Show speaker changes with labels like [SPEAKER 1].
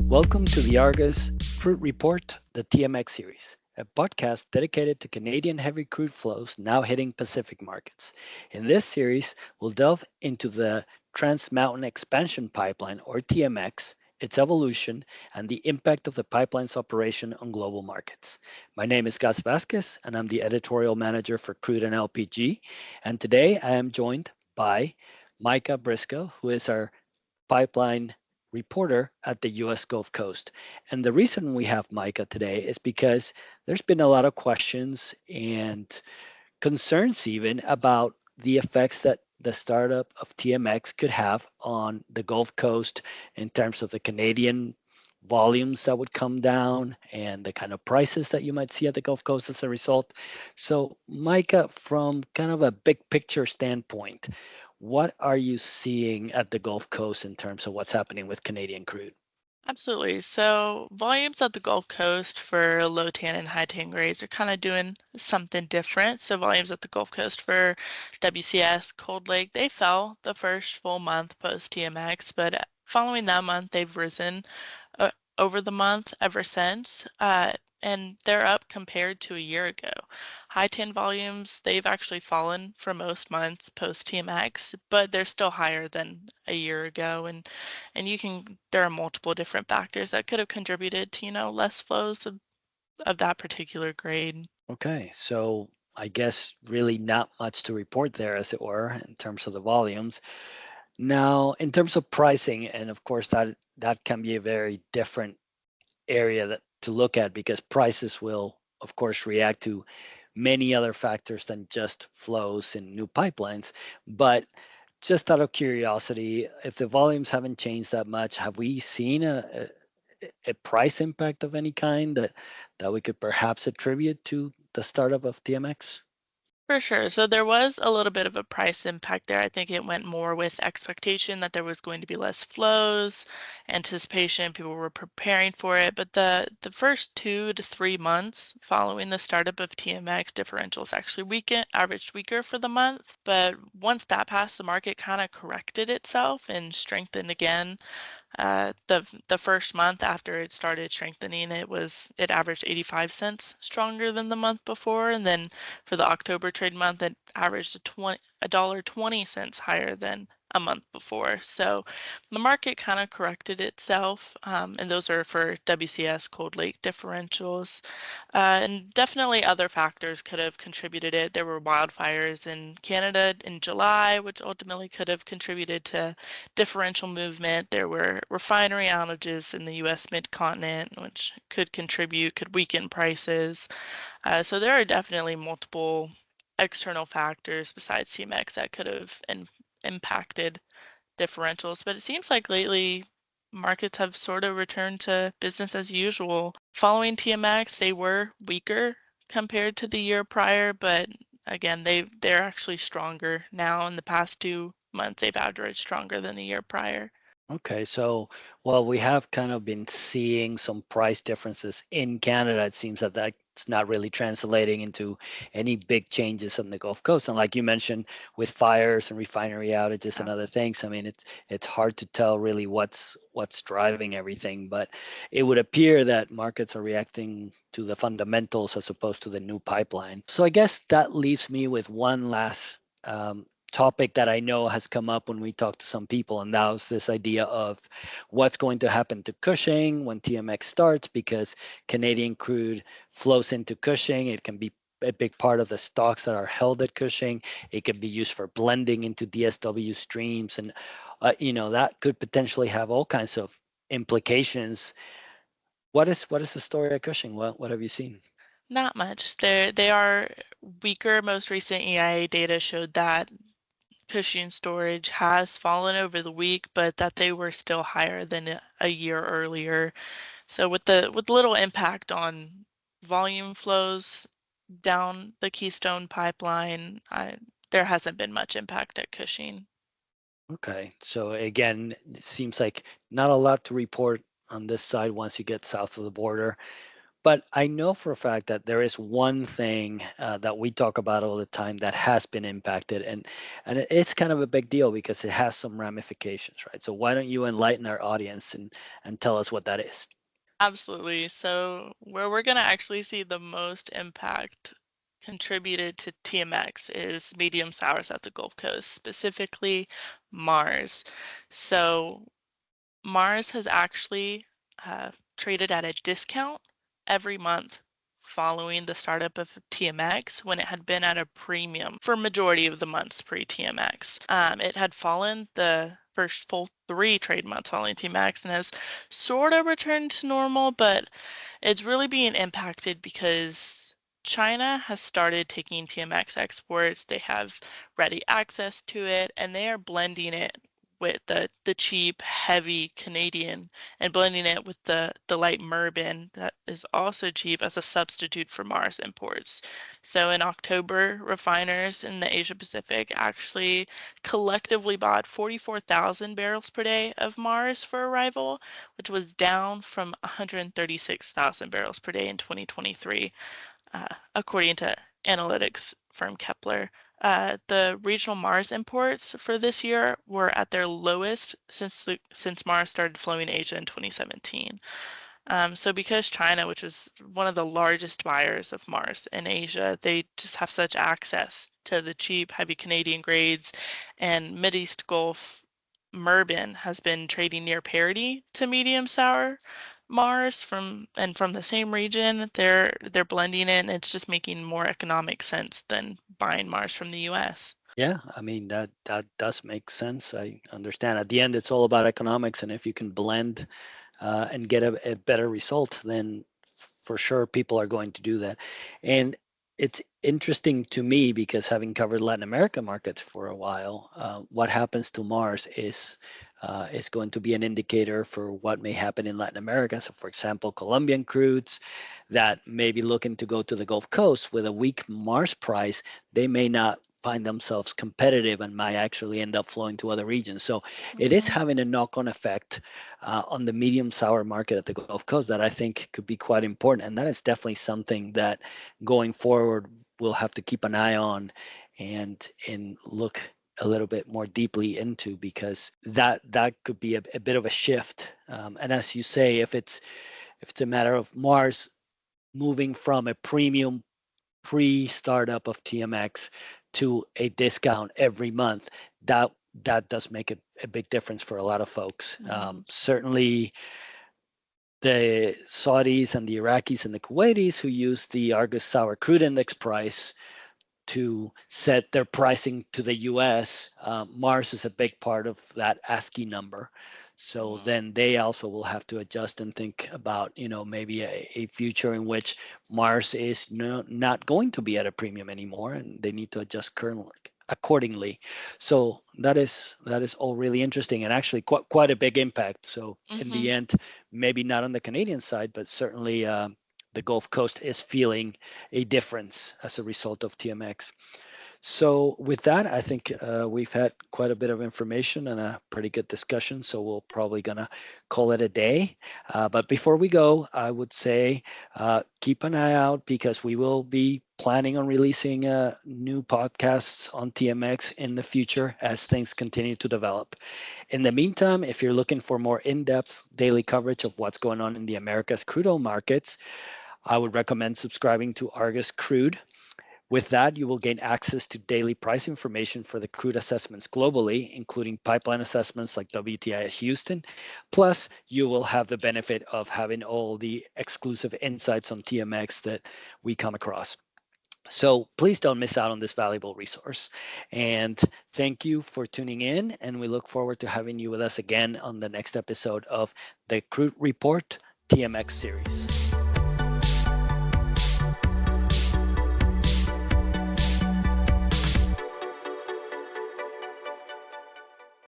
[SPEAKER 1] Welcome to the Argus Crude Report, the TMX series, a podcast dedicated to Canadian heavy crude flows now hitting Pacific markets. In this series, we'll delve into the Trans Mountain Expansion Pipeline, or TMX, its evolution, and the impact of the pipeline's operation on global markets. My name is Gus Vasquez, and I'm the editorial manager for Crude and LPG. And today I am joined by Micah Briscoe, who is our pipeline reporter at the US Gulf Coast. And the reason we have Micah today is because there's been a lot of questions and concerns even about the effects that the startup of TMX could have on the Gulf Coast in terms of the Canadian volumes that would come down and the kind of prices that you might see at the Gulf Coast as a result. So, Micah, from kind of a big picture standpoint, what are you seeing at the Gulf Coast in terms of what's happening with Canadian crude?
[SPEAKER 2] Absolutely. So volumes at the Gulf Coast for low TAN and high TAN grades are kind of doing something different. So volumes at the Gulf Coast for WCS, Cold Lake, they fell the first full month post TMX, but following that month, they've risen over the month ever since. And they're up compared to a year ago. High TAN volumes, they've actually fallen for most months post TMX, but they're still higher than a year ago. And there are multiple different factors that could have contributed to, less flows of that particular grade.
[SPEAKER 1] Okay, so I guess really not much to report there, as it were, in terms of the volumes. Now, in terms of pricing, and of course that can be a very different area to look at because prices will, of course, react to many other factors than just flows in new pipelines. But just out of curiosity, if the volumes haven't changed that much, have we seen a price impact of any kind that we could perhaps attribute to the startup of TMX?
[SPEAKER 2] For sure. So there was a little bit of a price impact there. I think it went more with expectation that there was going to be less flows, anticipation, people were preparing for it. But the first 2 to 3 months following the startup of TMX, differentials actually averaged weaker for the month. But once that passed, the market kind of corrected itself and strengthened again. The first month after it started strengthening, it averaged 85 cents stronger than the month before, and then for the October trade month, it averaged $1.20 higher than a month before. So the market kind of corrected itself, and those are for WCS Cold Lake differentials. And definitely other factors could have contributed it. There were wildfires in Canada in July, which ultimately could have contributed to differential movement. There were refinery outages in the U.S. mid-continent, which could weaken prices. So there are definitely multiple external factors besides TMX that could have impacted differentials. But it seems like lately markets have sort of returned to business as usual. Following TMX, they were weaker compared to the year prior, but again, they're actually stronger now. In the past 2 months, they've averaged stronger than the year prior.
[SPEAKER 1] Okay, so well, we have kind of been seeing some price differences in Canada. It seems that that's not really translating into any big changes on the Gulf Coast. And like you mentioned, with fires and refinery outages and other things, I mean, it's hard to tell really what's driving everything. But it would appear that markets are reacting to the fundamentals as opposed to the new pipeline. So I guess that leaves me with one last topic that I know has come up when we talk to some people, and that was this idea of what's going to happen to Cushing when TMX starts, because Canadian crude flows into Cushing. It can be a big part of the stocks that are held at Cushing. It can be used for blending into DSW streams, and that could potentially have all kinds of implications. What is the story at Cushing? What have you seen?
[SPEAKER 2] Not much. They are weaker. Most recent EIA data showed that Cushing storage has fallen over the week, but that they were still higher than a year earlier. So with little impact on volume flows down the Keystone pipeline, there hasn't been much impact at Cushing.
[SPEAKER 1] Okay, so again, it seems like not a lot to report on this side once you get south of the border. But I know for a fact that there is one thing that we talk about all the time that has been impacted, and it's kind of a big deal because it has some ramifications, right? So why don't you enlighten our audience and tell us what that is?
[SPEAKER 2] Absolutely. So where we're going to actually see the most impact contributed to TMX is medium sours at the Gulf Coast, specifically Mars. So Mars has actually traded at a discount every month following the startup of TMX when it had been at a premium for majority of the months pre-TMX. It had fallen the first full 3 trade months following TMX and has sort of returned to normal, but it's really being impacted because China has started taking TMX exports. They have ready access to it, and they are blending it with the cheap, heavy Canadian and blending it with the light Murban that is also cheap as a substitute for Mars imports. So in October, refiners in the Asia Pacific actually collectively bought 44,000 barrels per day of Mars for arrival, which was down from 136,000 barrels per day in 2023, according to analytics firm Kepler. The regional Mars imports for this year were at their lowest since Mars started flowing Asia in 2017. So because China, which is one of the largest buyers of Mars in Asia, they just have such access to the cheap, heavy Canadian grades, and Mideast Gulf Murban has been trading near parity to medium sour Mars from the same region. They're blending it, and it's just making more economic sense than buying Mars from the U.S.
[SPEAKER 1] Yeah, I mean that does make sense. I understand. At the end, it's all about economics, and if you can blend and get a better result, then for sure people are going to do that. And it's interesting to me because having covered Latin America markets for a while, what happens to Mars is going to be an indicator for what may happen in Latin America. So, for example, Colombian crudes that may be looking to go to the Gulf Coast with a weak Mars price, they may not find themselves competitive and might actually end up flowing to other regions. So it is
[SPEAKER 2] Mhm.
[SPEAKER 1] having a knock-on effect on the medium sour market at the Gulf Coast that I think could be quite important. And that is definitely something that going forward we'll have to keep an eye on and look a little bit more deeply into because that could be a bit of a shift. And as you say, if it's a matter of Mars moving from a premium pre-startup of TMX to a discount every month, that that does make a big difference for a lot of folks.
[SPEAKER 2] Mhm.
[SPEAKER 1] Certainly, the Saudis and the Iraqis and the Kuwaitis who use the Argus Sour Crude Index price to set their pricing to the US. Mars is a big part of that ASCII number. So
[SPEAKER 2] Mhm.
[SPEAKER 1] then they also will have to adjust and think about, maybe a future in which Mars is not going to be at a premium anymore, and they need to adjust currently accordingly. So that is all really interesting and actually quite a big impact. So in the
[SPEAKER 2] Mhm.
[SPEAKER 1] end, maybe not on the Canadian side, but certainly the Gulf Coast is feeling a difference as a result of TMX. So with that, I think we've had quite a bit of information and a pretty good discussion. So we're probably gonna call it a day. But before we go, I would say keep an eye out because we will be planning on releasing new podcasts on TMX in the future as things continue to develop. In the meantime, if you're looking for more in-depth daily coverage of what's going on in the Americas crude oil markets, I would recommend subscribing to Argus Crude. With that, you will gain access to daily price information for the crude assessments globally, including pipeline assessments like WTI Houston. Plus, you will have the benefit of having all the exclusive insights on TMX that we come across. So please don't miss out on this valuable resource. And thank you for tuning in. And we look forward to having you with us again on the next episode of the Crude Report TMX series.